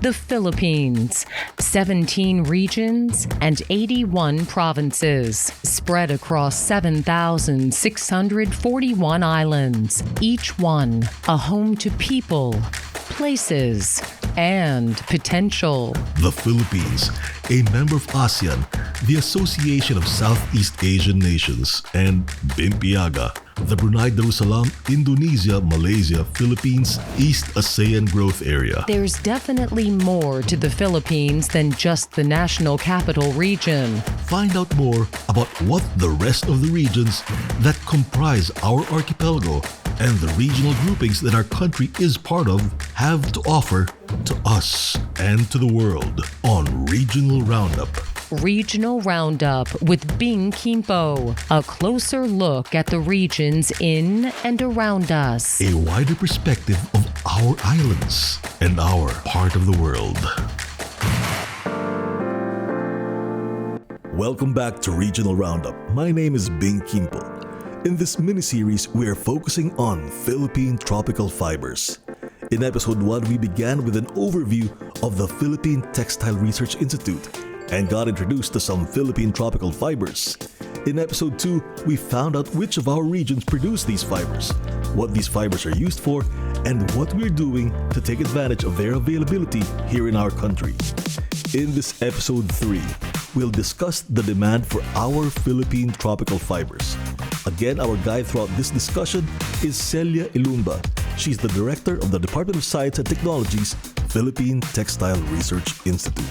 The Philippines, 17 regions and 81 provinces, spread across 7,641 islands, each one a home to people, places, and potential. The Philippines, a member of ASEAN, the Association of Southeast Asian Nations, and BIMPIAGA, the Brunei Darussalam, Indonesia, Malaysia, Philippines, East ASEAN Growth Area. There's definitely more to the Philippines than just the national capital region. Find out more about what the rest of the regions that comprise our archipelago and the regional groupings that our country is part of have to offer to us and to the world on Regional Roundup. Regional Roundup with Bing Kimpo, a closer look at the regions in and around us. A wider perspective of our islands and our part of the world. Welcome back to Regional Roundup. My name is Bing Kimpo. In this mini-series, we are focusing on Philippine Tropical Fibers. In episode 1, we began with an overview of the Philippine Textile Research Institute and got introduced to some Philippine tropical fibers. In episode 2, we found out which of our regions produce these fibers, what these fibers are used for, and what we're doing to take advantage of their availability here in our country. In this episode 3, we'll discuss the demand for our Philippine tropical fibers. Again, our guide throughout this discussion is Celia Ilumba. She's the director of the Department of Science and Technology's Philippine Textile Research Institute.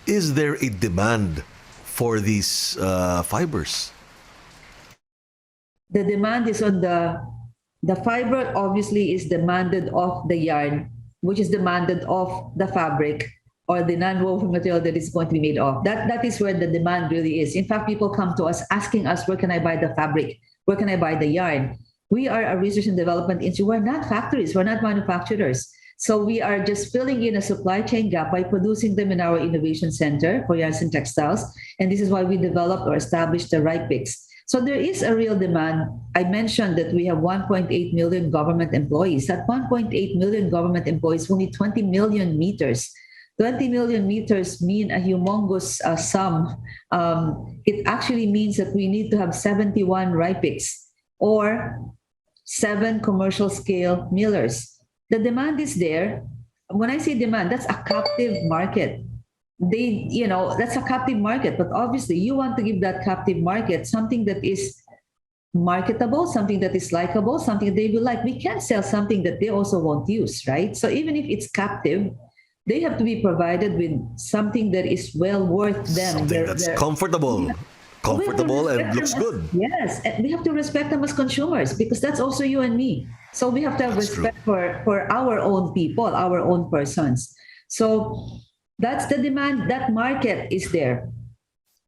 Is there a demand for these fibers? The demand is on the fiber obviously is demanded of the yarn, which is demanded of the fabric or the non-woven material that is going to be made of. That is where the demand really is. In fact, people come to us asking us, where can I buy the fabric? Where can I buy the yarn? We are a research and development institute. We're not factories. We're not manufacturers. So we are just filling in a supply chain gap by producing them in our innovation center for yarns and textiles. And this is why we developed or established the RIPEX. So there is a real demand. I mentioned that we have 1.8 million government employees. That 1.8 million government employees will need 20 million meters. 20 million meters mean a humongous sum. It actually means that we need to have 71 RIPEX or 7 commercial scale millers. The demand is there. When I say demand, that's a captive market. That's a captive market, but obviously you want to give that captive market something that is marketable, something that is likable, something they will like. We can't sell something that they also won't use, right? So even if it's captive, they have to be provided with something that is well worth them. Something that's comfortable and looks good. Yes, and we have to respect them as consumers because that's also you and me. So we have to have respect for our own people, our own persons. So that's the demand. That market is there.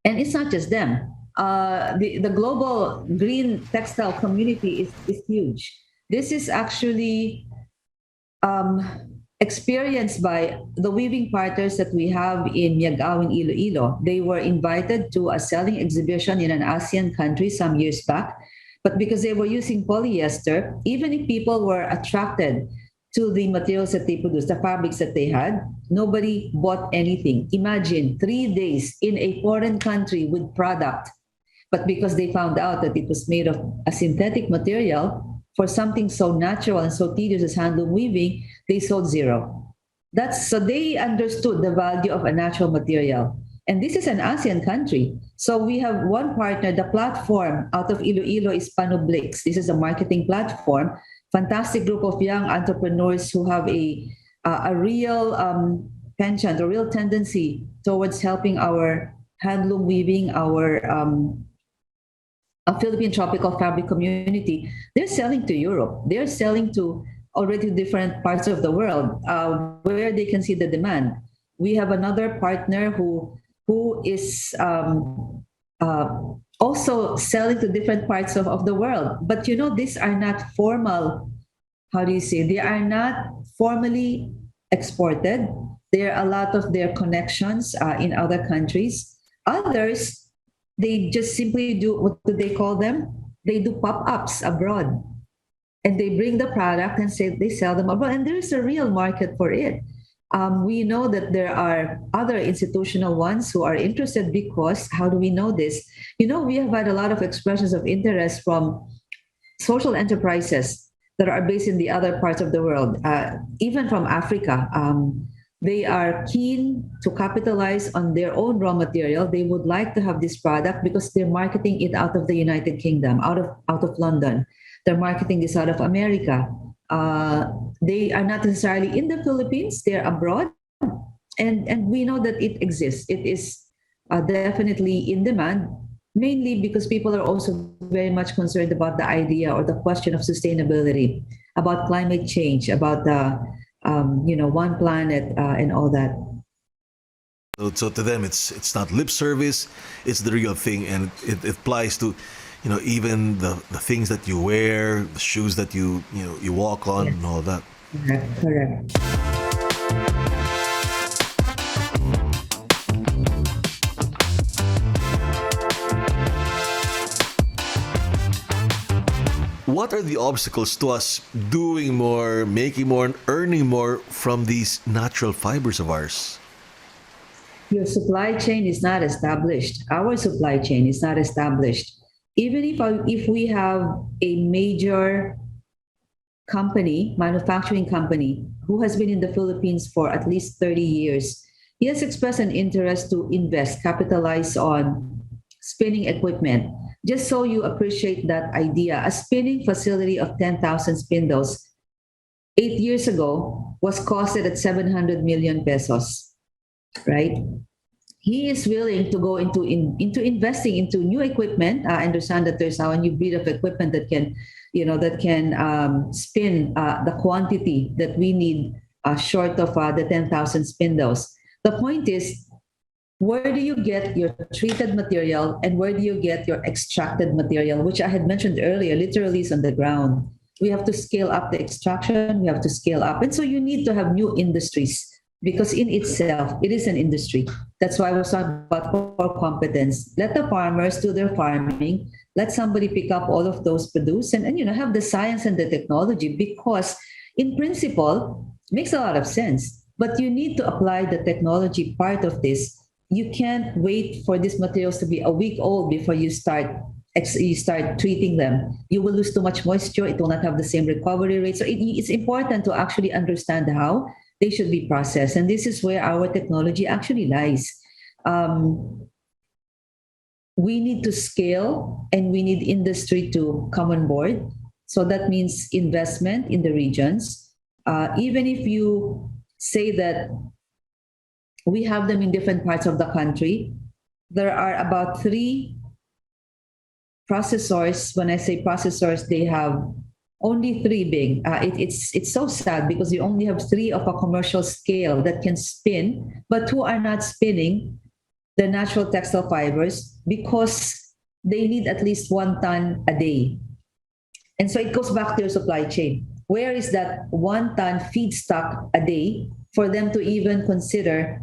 And it's not just them. The global green textile community is huge. This is actually experienced by the weaving partners that we have in Miagao in Iloilo. They were invited to a selling exhibition in an ASEAN country some years back. But because they were using polyester, even if people were attracted to the materials that they produced, the fabrics that they had, nobody bought anything. Imagine 3 days in a foreign country with product. But because they found out that it was made of a synthetic material for something so natural and so tedious as handloom weaving, they sold zero. So they understood the value of a natural material. And this is an ASEAN country. So we have one partner, the platform out of Iloilo is Panublix. This is a marketing platform. Fantastic group of young entrepreneurs who have a real penchant, a real tendency towards helping our handloom weaving, our Philippine tropical fabric community. They're selling to Europe. They're selling to already different parts of the world where they can see the demand. We have another partner who is also selling to different parts of the world. But these are not formal, they are not formally exported. There are a lot of their connections in other countries. Others they just simply do, what do they call them? They do pop-ups abroad, and they bring the product and say they sell them abroad, and there is a real market for it. We know that there are other institutional ones who are interested, because how do we know this? We have had a lot of expressions of interest from social enterprises that are based in the other parts of the world, even from Africa. They are keen to capitalize on their own raw material. They would like to have this product because they're marketing it out of the United Kingdom, out of London. They're marketing this out of America. They are not necessarily in the Philippines; they're abroad, and we know that it exists. It is definitely in demand, mainly because people are also very much concerned about the idea or the question of sustainability, about climate change, about the one planet, and all that. So to them, it's not lip service; it's the real thing, and it applies to, even the things that you wear, the shoes that you walk on, Yes, and all that. correct, correct. What are the obstacles to us doing more, making more, and earning more from these natural fibers of ours? Your supply chain is not established. Our supply chain is not established. Even if we have a major company, manufacturing company, who has been in the Philippines for at least 30 years, he has expressed an interest to invest, capitalize on spinning equipment. Just so you appreciate that idea, a spinning facility of 10,000 spindles 8 years ago was costed at 700 million pesos, right? He is willing to go into investing into new equipment. I understand that there's now a new breed of equipment that can, spin the quantity that we need, short of the 10,000 spindles. The point is, where do you get your treated material and where do you get your extracted material, which I had mentioned earlier, literally is on the ground. We have to scale up the extraction, we have to scale up. And so you need to have new industries, because in itself, it is an industry. That's why I was talking about core competence. Let the farmers do their farming. Let somebody pick up all of those produce and have the science and the technology, because in principle, it makes a lot of sense. But you need to apply the technology part of this. You can't wait for these materials to be a week old before you start treating them. You will lose too much moisture. It will not have the same recovery rate. So it's important to actually understand how they should be processed. And this is where our technology actually lies. We need to scale and we need industry to come on board. So that means investment in the regions. Even if you say that we have them in different parts of the country, there are about 3 processors. When I say processors, they have only 3 big. It's so sad because you only have 3 of a commercial scale that can spin, but who are not spinning the natural textile fibers because they need at least 1 ton a day. And so it goes back to your supply chain. Where is that 1 ton feedstock a day for them to even consider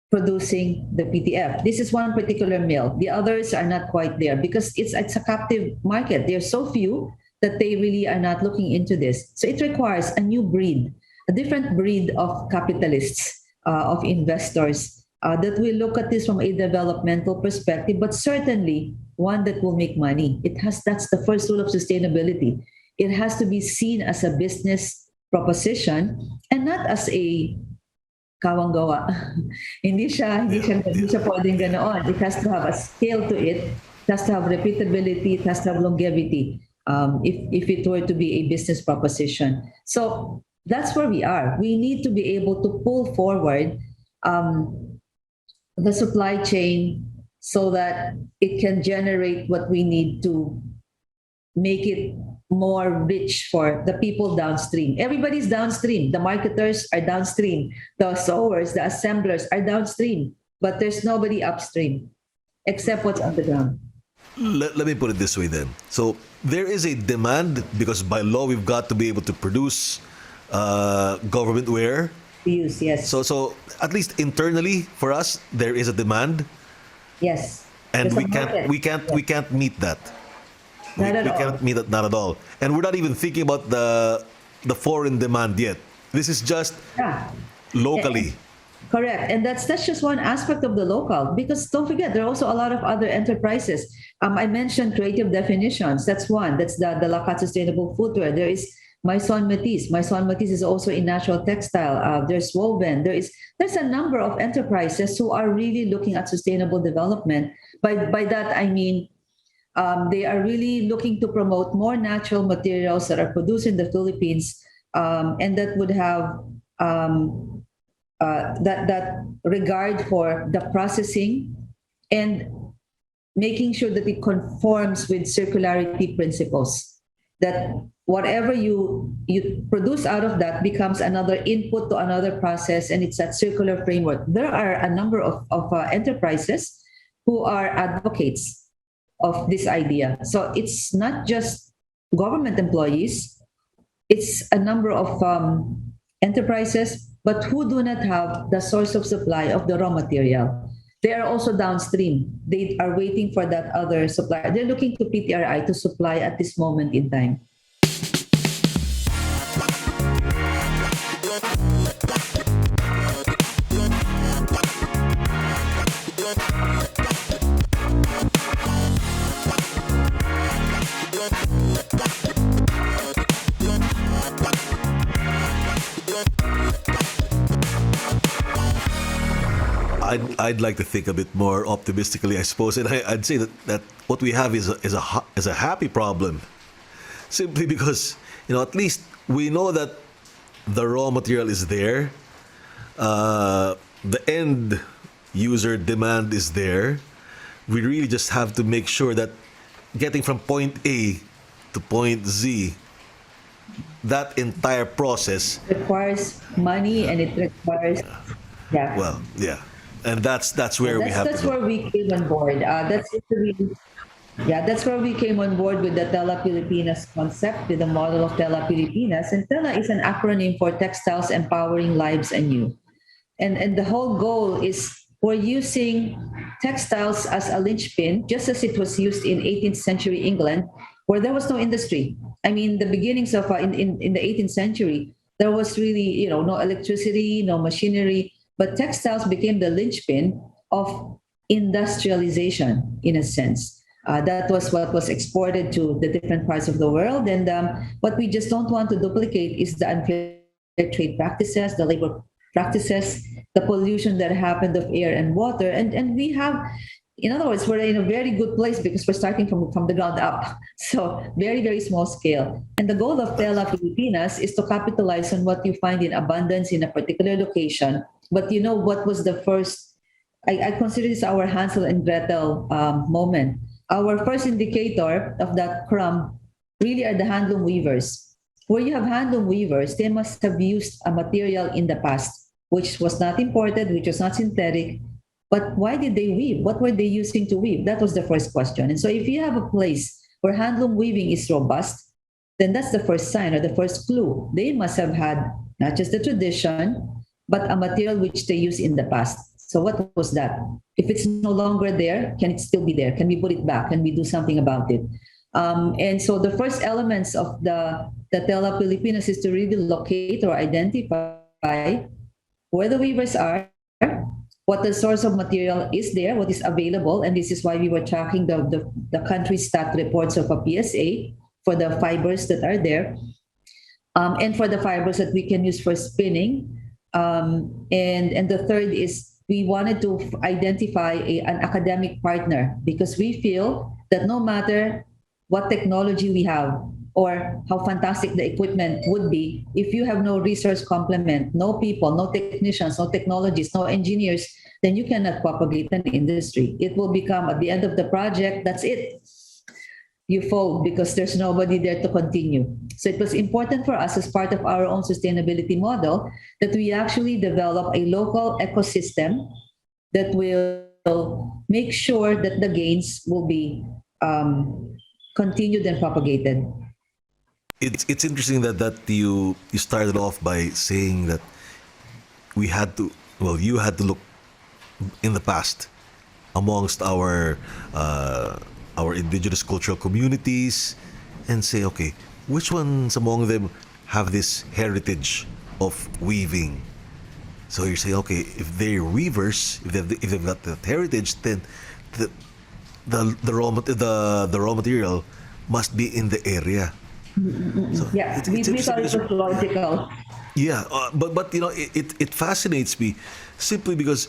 producing the PTF? This is one particular mill. The others are not quite there because it's a captive market. There are so few that they really are not looking into this. So it requires a new breed, a different breed of capitalists, of investors that will look at this from a developmental perspective, but certainly one that will make money. That's the first rule of sustainability. It has to be seen as a business proposition and not as a kawang gawa. Hindi siya pwedeng ganoon. It has to have a scale to it. It has to have repeatability. It has to have longevity. If it were to be a business proposition. So that's where we are. We need to be able to pull forward the supply chain so that it can generate what we need to make it more rich for the people downstream. Everybody's downstream. The marketers are downstream. The sewers, the assemblers are downstream. But there's nobody upstream except what's on the ground. Let me put it this way then. So there is a demand because by law we've got to be able to produce government wear. Yes. So at least internally for us there is a demand. Yes. And There's a market. we can't meet that. Not at We all. cannot meet that, not at all. And we're not even thinking about the foreign demand yet. This is just Yeah. locally. Correct. And that's just one aspect of the local, because don't forget, there are also a lot of other enterprises. I mentioned creative definitions. That's one. That's the Lakat Sustainable Footwear. There is Maison Matisse. Maison Matisse is also in natural textile. There's Woven. There's a number of enterprises who are really looking at sustainable development. By that, I mean they are really looking to promote more natural materials that are produced in the Philippines, and that would have that regard for the processing and making sure that it conforms with circularity principles. That whatever you produce out of that becomes another input to another process, and it's that circular framework. There are a number of enterprises who are advocates of this idea. So it's not just government employees, it's a number of enterprises, but who do not have the source of supply of the raw material. They are also downstream. They are waiting for that other supplier. They're looking to PTRI to supply at this moment in time. I'd like to think a bit more optimistically, I suppose, and I'd say that what we have is a happy problem, simply because at least we know that the raw material is there, the end user demand is there. We really just have to make sure that getting from point A to point Z, that entire process Requires money, and it requires, yeah. well, yeah, and that's where we have That's to go. where we came on board. That's where we came on board with the Tela Pilipinas concept, with the model of Tela Pilipinas. And Tela is an acronym for Textiles Empowering Lives Anew. And the whole goal is we're using textiles as a linchpin, just as it was used in 18th century England, where there was no industry. I mean, the beginnings of in the 18th century, there was really no electricity, no machinery, but textiles became the linchpin of industrialization in a sense. That was what was exported to the different parts of the world. And what we just don't want to duplicate is the unfair trade practices, the labor practices, the pollution that happened of air and water. And we have, in other words, we're in a very good place because we're starting from the ground up. So very, very small scale. And the goal of Tela Pilipinas is to capitalize on what you find in abundance in a particular location. But what was the first, I consider this our Hansel and Gretel moment. Our first indicator of that crumb really are the handloom weavers. Where you have handloom weavers, they must have used a material in the past, which was not imported, which was not synthetic. But why did they weave? What were they using to weave? That was the first question. And so if you have a place where handloom weaving is robust, then that's the first sign or the first clue. They must have had not just the tradition, but a material which they used in the past. So what was that? If it's no longer there, can it still be there? Can we put it back? Can we do something about it? And so the first elements of the Tela Pilipinas is to really locate or identify where the weavers are, what the source of material is there, what is available. And this is why we were tracking the country stat reports of a PSA for the fibers that are there, and for the fibers that we can use for spinning. And the third is we wanted to identify an academic partner, because we feel that no matter what technology we have or how fantastic the equipment would be, if you have no research complement, no people, no technicians, no technologists, no engineers, then you cannot propagate an industry. It will become, at the end of the project, that's it. You fold because there's nobody there to continue. So it was important for us, as part of our own sustainability model, that we actually develop a local ecosystem that will make sure that the gains will be continued and propagated. It's interesting that you started off by saying that you had to look in the past amongst our indigenous cultural communities and say, okay, which ones among them have this heritage of weaving? So you say, okay, if they're weavers, if they've got that heritage, then the raw material must be in the area. So Yeah, we thought it was logical. yeah, but you know, it fascinates me simply because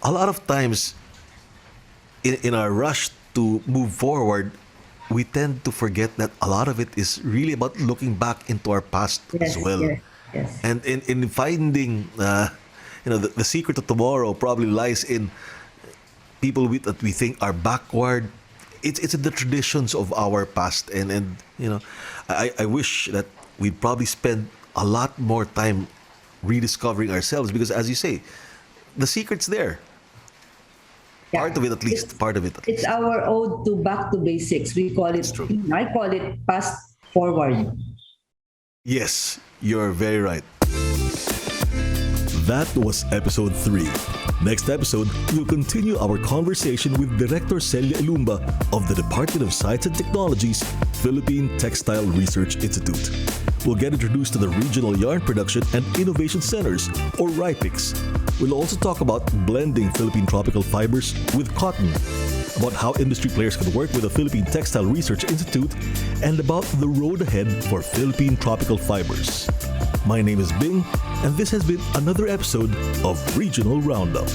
a lot of times in our rush to move forward, we tend to forget that a lot of it is really about looking back into our past as Yes, well. yes, yes. And in finding, the secret of tomorrow probably lies in people that we think are backward. It's in the traditions of our past, and I wish that we'd probably spend a lot more time rediscovering ourselves because, as you say, the secret's there. Yeah. Part of it, at least. Part of it. At It's least. our ode to back to basics. We call it, It's true. I call it past forward. Yes, you're very right. That was episode 3. Next episode, we'll continue our conversation with Director Celia Ilumba of the Department of Science and Technology's Philippine Textile Research Institute. We'll get introduced to the Regional Yarn Production and Innovation Centers, or RIPICs. We'll also talk about blending Philippine Tropical Fibers with cotton, about how industry players can work with the Philippine Textile Research Institute, and about the road ahead for Philippine Tropical Fibers. My name is Bing, and this has been another episode of Regional Roundup.